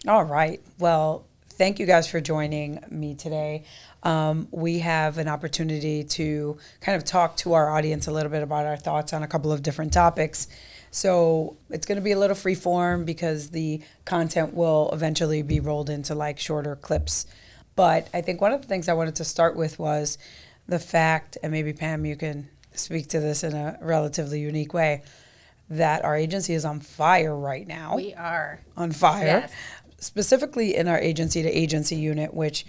All right. Well, thank you guys for joining me today. We have an opportunity to kind of talk to our audience a little bit about our thoughts on a couple of different topics. So it's going to be a little free form because the content will eventually be rolled into like shorter clips. But I think one of the things I wanted to start with was the fact, and maybe Pam, you can speak to this in a relatively unique way, that our agency is on fire right now. We are. On fire. Yes. Specifically in our agency to agency unit, which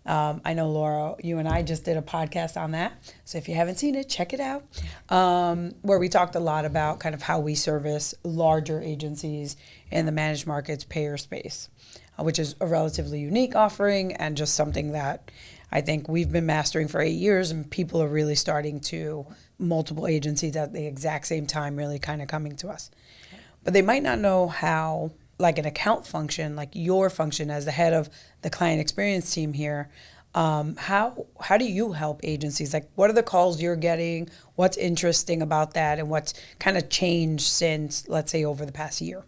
I know, Laura, you and I just did a podcast on that. So if you haven't seen it, check it out. Where we talked a lot about kind of how we service larger agencies in the managed markets payer space, which is a relatively unique offering and just something that I think we've been mastering for 8 years, and people are really starting to, multiple agencies at the exact same time, really kind of coming to us. But they might not know how, like an account function, like your function as the head of the client experience team here, how do you help agencies? Like, what are the calls you're getting? What's interesting about that, and what's kind of changed since, let's say, over the past year?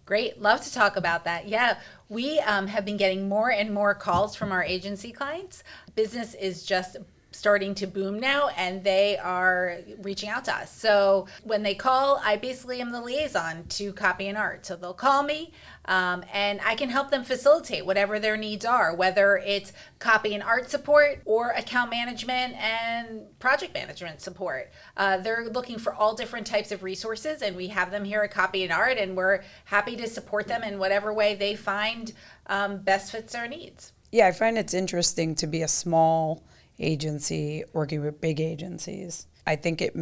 Great. Love to talk about that. Yeah, we have been getting more and more calls from our agency clients. Business is just starting to boom now, and they are reaching out to us. So when they call, I basically am the liaison to copy and art. So they'll call me, and I can help them facilitate whatever their needs are, whether it's copy and art support or account management and project management support. They're looking for all different types of resources, and we have them here at Copy and Art, and we're happy to support them in whatever way they find best fits their needs. Yeah, I find it's interesting to be a small agency working with big agencies. I think it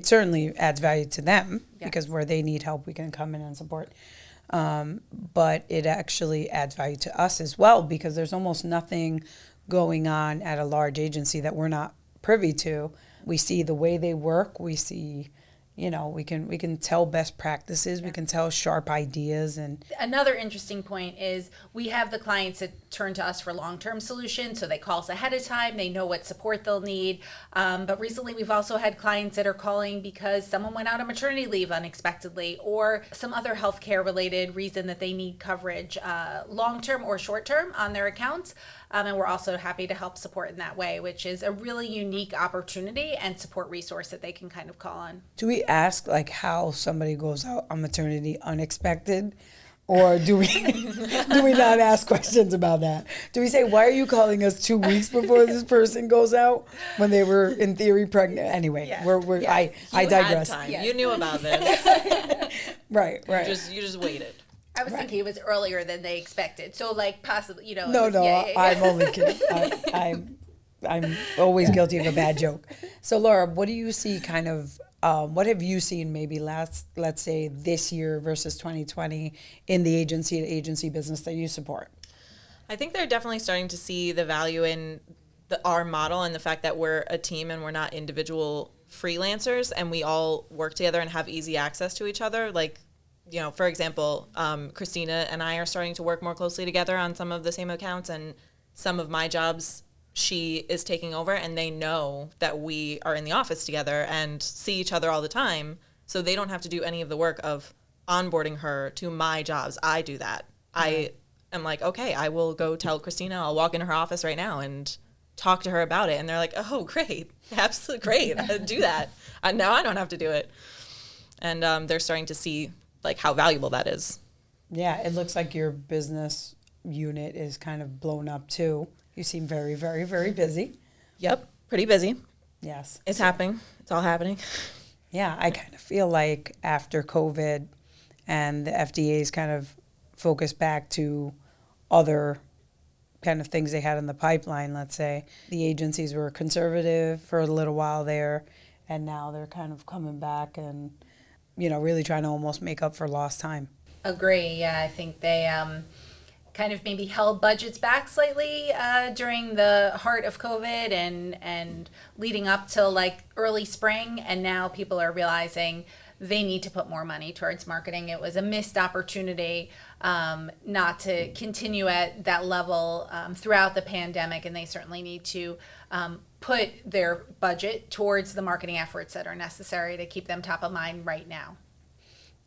certainly adds value to them because where they need help, we can come in and support. But it actually adds value to us as well because there's almost nothing going on at a large agency that we're not privy to. We see the way they work. We see, we can tell best practices. We can tell sharp ideas. And another interesting point is we have the clients that turn to us for long-term solutions. So they call us ahead of time. They know what support they'll need. But recently we've also had clients that are calling because someone went out on maternity leave unexpectedly or some other healthcare related reason that they need coverage, long-term or short-term on their accounts. And we're also happy to help support in that way, which is a really unique opportunity and support resource that they can kind of call on. Do we ask like how somebody goes out on maternity unexpected? Or do we not ask questions about that? Do we say, why are you calling us 2 weeks before this person goes out when they were in theory pregnant? Anyway, I digress. Had time. Yes. You knew about this. Right. You just waited. I was thinking it was earlier than they expected. So like possibly, No, I'm only kidding. I'm always guilty of a bad joke. So Laura, what do you see kind of, what have you seen maybe let's say this year versus 2020 in the agency to agency business that you support? I think they're definitely starting to see the value in our model and the fact that we're a team and we're not individual freelancers and we all work together and have easy access to each other. Like, for example, Christina and I are starting to work more closely together on some of the same accounts, and some of my jobs she is taking over, and they know that we are in the office together and see each other all the time, so they don't have to do any of the work of onboarding her to my jobs. I do that. I am like, okay, I will go tell Christina, I'll walk into her office right now and talk to her about it, and they're like, oh, great, absolutely great, I'll do that. Now I don't have to do it. And they're starting to see like how valuable that is. Yeah, it looks like your business unit is kind of blown up too. You seem very, very, very busy. Yep, pretty busy. Yes. It's happening. It's all happening. Yeah, I kind of feel like after COVID and the FDA's kind of focused back to other kind of things they had in the pipeline, let's say, the agencies were conservative for a little while there, and now they're kind of coming back and really trying to almost make up for lost time. Agree. Yeah, I think they kind of maybe held budgets back slightly during the heart of COVID and leading up till like early spring. And now people are realizing they need to put more money towards marketing. It was a missed opportunity not to continue at that level throughout the pandemic. And they certainly need to put their budget towards the marketing efforts that are necessary to keep them top of mind right now.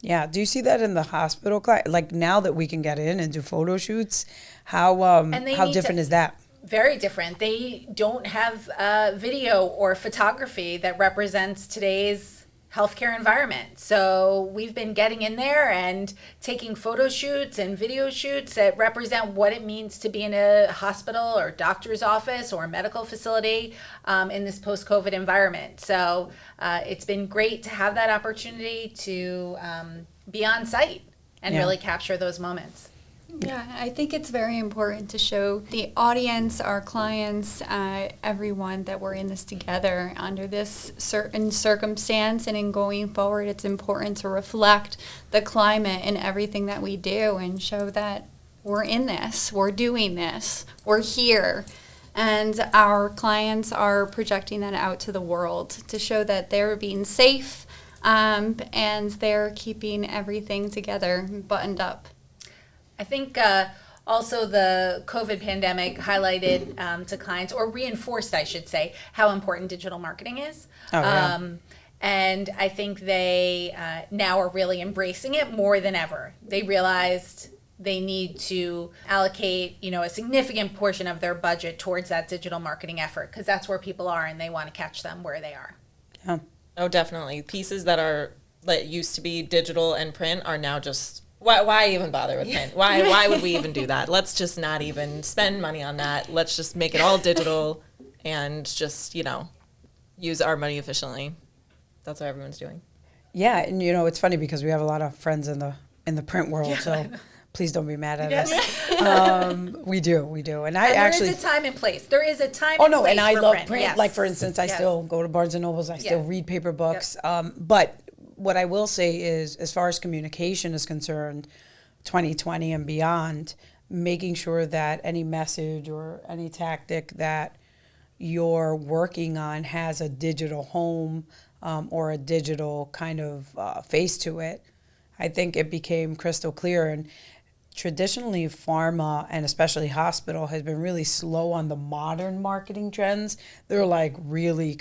Yeah. Do you see that in the hospital? Like now that we can get in and do photo shoots, how different is that? Very different. They don't have video or photography that represents today's healthcare environment. So we've been getting in there and taking photo shoots and video shoots that represent what it means to be in a hospital or doctor's office or medical facility in this post-COVID environment. So it's been great to have that opportunity to be on site and really capture those moments. Yeah, I think it's very important to show the audience, our clients, everyone that we're in this together under this certain circumstance, and in going forward, it's important to reflect the climate in everything that we do and show that we're in this, we're doing this, we're here. And our clients are projecting that out to the world to show that they're being safe and they're keeping everything together, buttoned up. I think also the COVID pandemic highlighted to clients, or reinforced, I should say, how important digital marketing is. Oh, yeah. And I think they now are really embracing it more than ever. They realized they need to allocate, a significant portion of their budget towards that digital marketing effort, because that's where people are and they want to catch them where they are. Yeah. Oh, definitely. Pieces that used to be digital and print are now just, why even bother with print? Why would we even do that? Let's just not even spend money on that. Let's just make it all digital and just, use our money efficiently. That's what everyone's doing. Yeah, and it's funny because we have a lot of friends in the print world, so please don't be mad at us. We do, and there is a time and place. There is a time. Oh and no, place and I for love print. print. Yes. Like for instance, I still go to Barnes and Nobles. I still read paper books. But what I will say is, as far as communication is concerned, 2020 and beyond, making sure that any message or any tactic that you're working on has a digital home or a digital kind of face to it. I think it became crystal clear. And traditionally, pharma and especially hospital has been really slow on the modern marketing trends. They're like really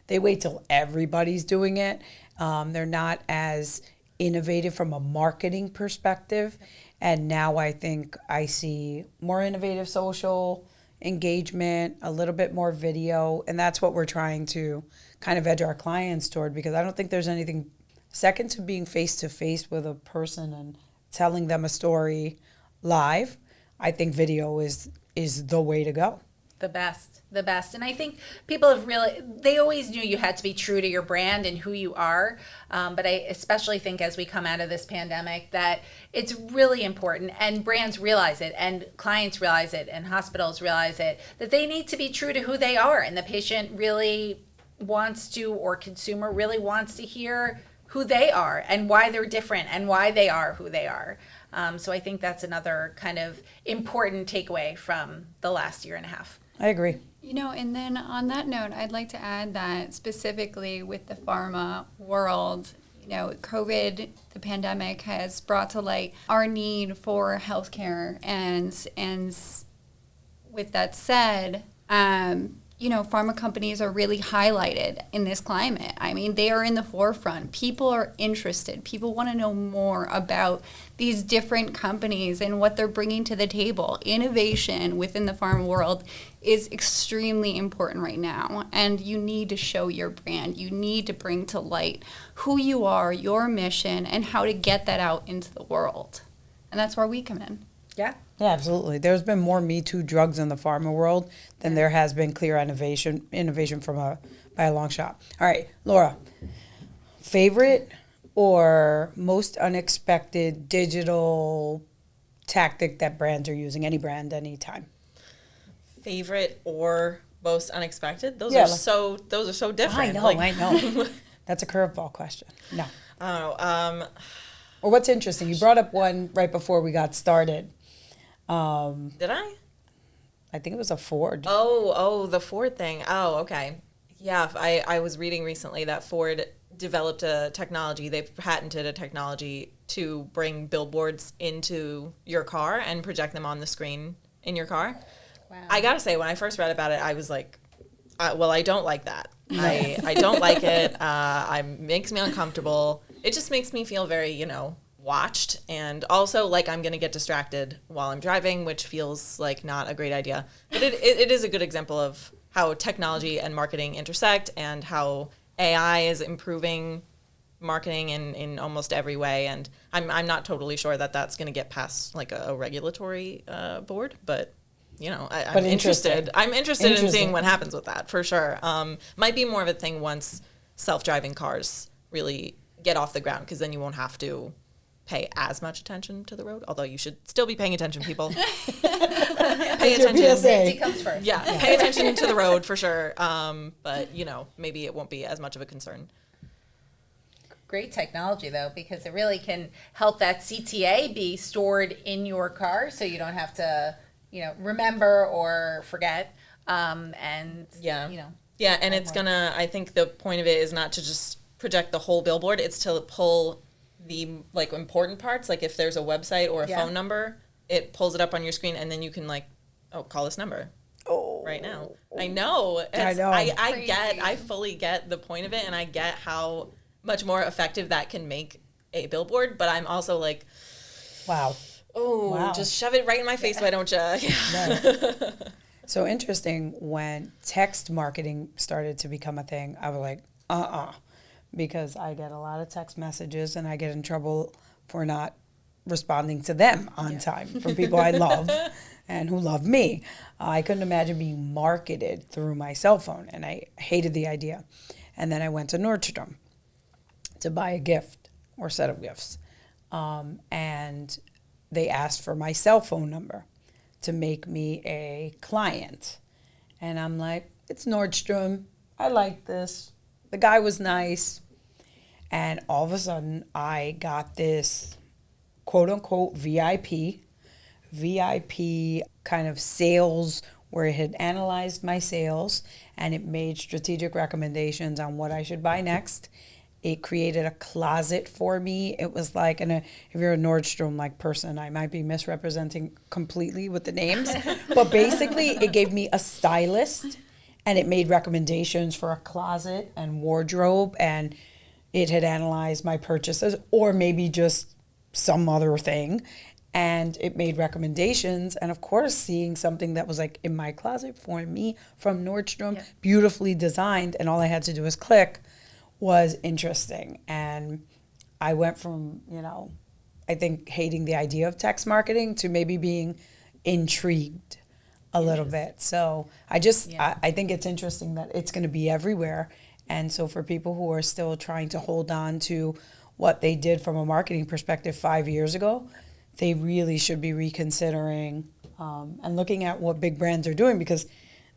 they wait till everybody's doing it. They're not as innovative from a marketing perspective. And now I think I see more innovative social engagement, a little bit more video. And that's what we're trying to kind of edge our clients toward, because I don't think there's anything second to being face to face with a person and telling them a story live. I think video is the way to go. The best. And I think people they always knew you had to be true to your brand and who you are. But I especially think as we come out of this pandemic that it's really important, and brands realize it, and clients realize it, and hospitals realize it, that they need to be true to who they are. And the patient really wants to, or consumer really wants to hear who they are and why they're different and why they are who they are. So I think that's another kind of important takeaway from the last year and a half. I agree. And then on that note, I'd like to add that specifically with the pharma world, COVID, the pandemic has brought to light our need for healthcare. And with that said, pharma companies are really highlighted in this climate. I mean, they are in the forefront. People are interested. People want to know more about these different companies and what they're bringing to the table. Innovation within the pharma world is extremely important right now, and you need to show your brand. You need to bring to light who you are, your mission, and how to get that out into the world. And that's where we come in. Yeah. Yeah, absolutely. There's been more Me Too drugs in the pharma world than there has been clear innovation by a long shot. All right, Laura, favorite or most unexpected digital tactic that brands are using, any brand, anytime? Favorite or most unexpected? Those are so different. I know. That's a curveball question. No. I don't know. Or what's interesting? You brought up one right before we got started. Did I? I think it was a Ford. Oh, the Ford thing. Oh, okay. Yeah, I was reading recently that Ford developed a technology. They patented a technology to bring billboards into your car and project them on the screen in your car. Wow. I gotta say, when I first read about it, I was like, I don't like that. I don't like it. It makes me uncomfortable. it just makes me feel very, watched, and also like I'm going to get distracted while I'm driving, which feels like not a great idea. But it is a good example of how technology and marketing intersect, and how AI is improving marketing in almost every way. And I'm not totally sure that that's going to get past like a regulatory board, but I'm interested. I'm interested in seeing what happens with that for sure. Might be more of a thing once self-driving cars really get off the ground, because then you won't have to pay as much attention to the road, although you should still be paying attention, people. Pay attention. Safety comes first. Yeah, pay attention to the road for sure. But, maybe it won't be as much of a concern. Great technology, though, because it really can help that CTA be stored in your car, so you don't have to, remember or forget. Yeah, and it's I think the point of it is not to just project the whole billboard, it's to pull the like important parts, like if there's a website or a phone number, it pulls it up on your screen, and then you can call this number right now. I know. I fully get the point of it, and I get how much more effective that can make a billboard, but I'm also like, wow, just shove it right in my face, why don't you? No. So interesting, when text marketing started to become a thing, I was like, because I get a lot of text messages, and I get in trouble for not responding to them on time from people I love and who love me. I couldn't imagine being marketed through my cell phone, and I hated the idea. And then I went to Nordstrom to buy a gift or set of gifts, and they asked for my cell phone number to make me a client. And I'm like, it's Nordstrom. I like this. The guy was nice. And all of a sudden, I got this quote-unquote VIP kind of sales, where it had analyzed my sales, and it made strategic recommendations on what I should buy next. It created a closet for me. It was like, if you're a Nordstrom person, I might be misrepresenting completely with the names, but basically it gave me a stylist, and it made recommendations for a closet and wardrobe, and it had analyzed my purchases, or maybe just some other thing, and it made recommendations. And of course, seeing something that was like in my closet for me from Nordstrom, beautifully designed, and all I had to do was click, was interesting. And I went from, I think hating the idea of text marketing to maybe being intrigued a little bit. So I think it's interesting that it's going to be everywhere. And so for people who are still trying to hold on to what they did from a marketing perspective 5 years ago, they really should be reconsidering and looking at what big brands are doing, because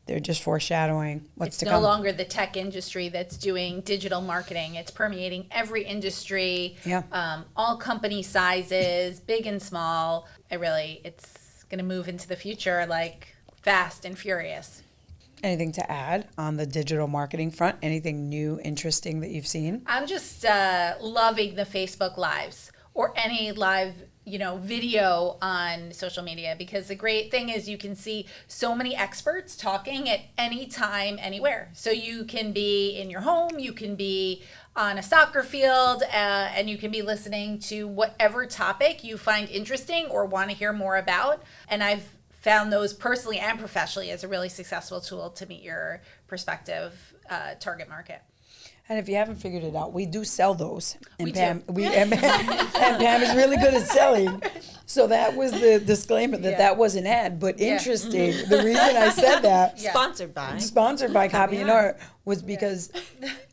they're just foreshadowing what's to come. It's no longer the tech industry that's doing digital marketing. It's permeating every industry, all company sizes, big and small. It's going to move into the future like fast and furious. Anything to add on the digital marketing front? Anything new, interesting that you've seen? I'm just loving the Facebook Lives, or any live video on social media, because the great thing is you can see so many experts talking at any time, anywhere. So you can be in your home, you can be on a soccer field, and you can be listening to whatever topic you find interesting or want to hear more about. And I've found those personally and professionally as a really successful tool to meet your prospective target market. And if you haven't figured it out, we do sell those. And Pam is really good at selling. So that was the disclaimer that was an ad, but interesting. The reason I said that, sponsored by Copy and Art, was because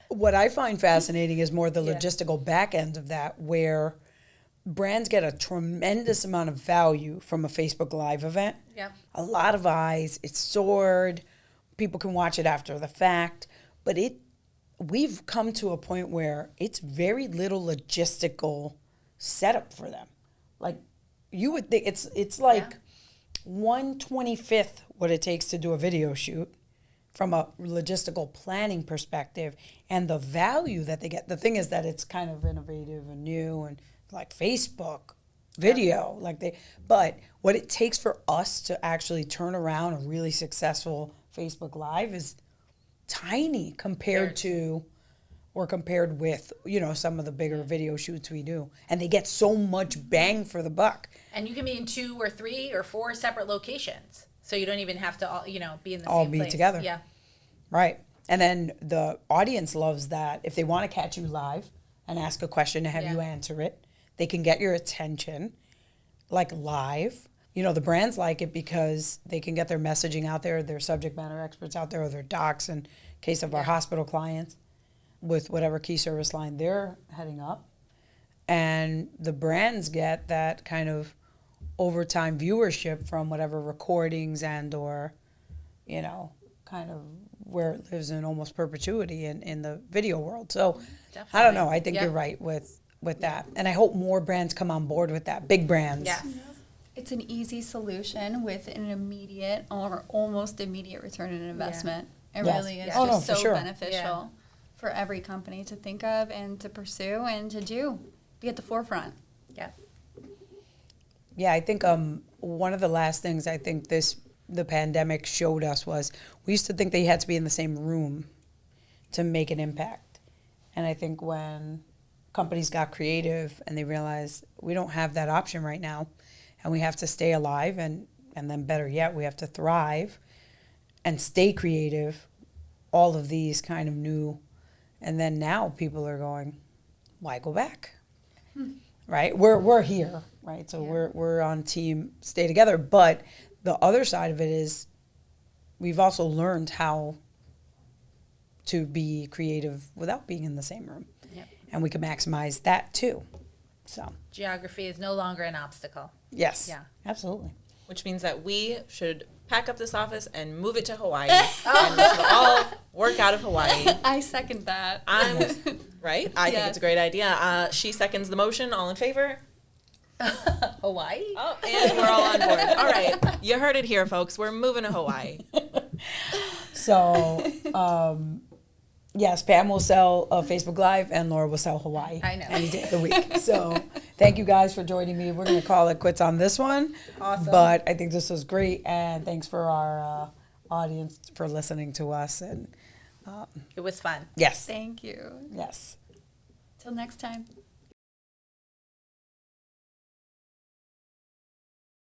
what I find fascinating is more the logistical back end of that, where brands get a tremendous amount of value from a Facebook Live event. Yep. A lot of eyes, it's stored, people can watch it after the fact, but we've come to a point where it's very little logistical setup for them. Like, you would think it's like 1/25 what it takes to do a video shoot from a logistical planning perspective, and the value that they get. The thing is that it's kind of innovative and new, and like Facebook video, but what it takes for us to actually turn around a really successful Facebook Live is tiny compared to, or compared with, you know, some of the bigger video shoots we do. And they get so much bang for the buck. And you can be in 2 or 3 or 4 separate locations. So you don't even have to, all, you know, be in the All same be place. together. Yeah. Right. And then the audience loves that. If they want to catch you live and ask a question and have you answer it, they can get your attention like live. You know, the brands like it because they can get their messaging out there, their subject matter experts out there, or their docs in case of our hospital clients with whatever key service line they're heading up. And the brands get that kind of overtime viewership from whatever recordings and or, you know, kind of where it lives in almost perpetuity in the video world. So I don't know. I think you're right with that. And I hope more brands come on board with that. Big brands. Yes. It's an easy solution with an immediate or almost immediate return on investment. It Yes. really is Yeah. Oh, no, just for so sure. beneficial for every company to think of and to pursue and to do. Be at the forefront. Yeah. Yeah, I think one of the last things I think the pandemic showed us was we used to think they had to be in the same room to make an impact. And I think when companies got creative and they realized we don't have that option right now and we have to stay alive and then better yet, we have to thrive and stay creative, all of these kind of new, and then now people are going, why go back? Right? We're here, right? So we're on team stay together. But the other side of it is we've also learned how to be creative without being in the same room. Yep. And we can maximize that too. So Geography is no longer an obstacle. yes. Yeah. Absolutely. Which means that we should pack up this office and move it to Hawaii. And we should all work out of Hawaii. I second that. I'm right. I think Yes. it's a great idea. She seconds the motion. All in favor? Hawaii? Oh, and we're all on board. All right, you heard it here, folks. We're moving to Hawaii. So yes, Pam will sell Facebook Live and Laura will sell Hawaii. I know. Any day of the week. So thank you guys for joining me. We're going to call it quits on this one. Awesome. But I think this was great. And thanks for our audience for listening to us. And It was fun. yes. Thank you. Yes. Till next time.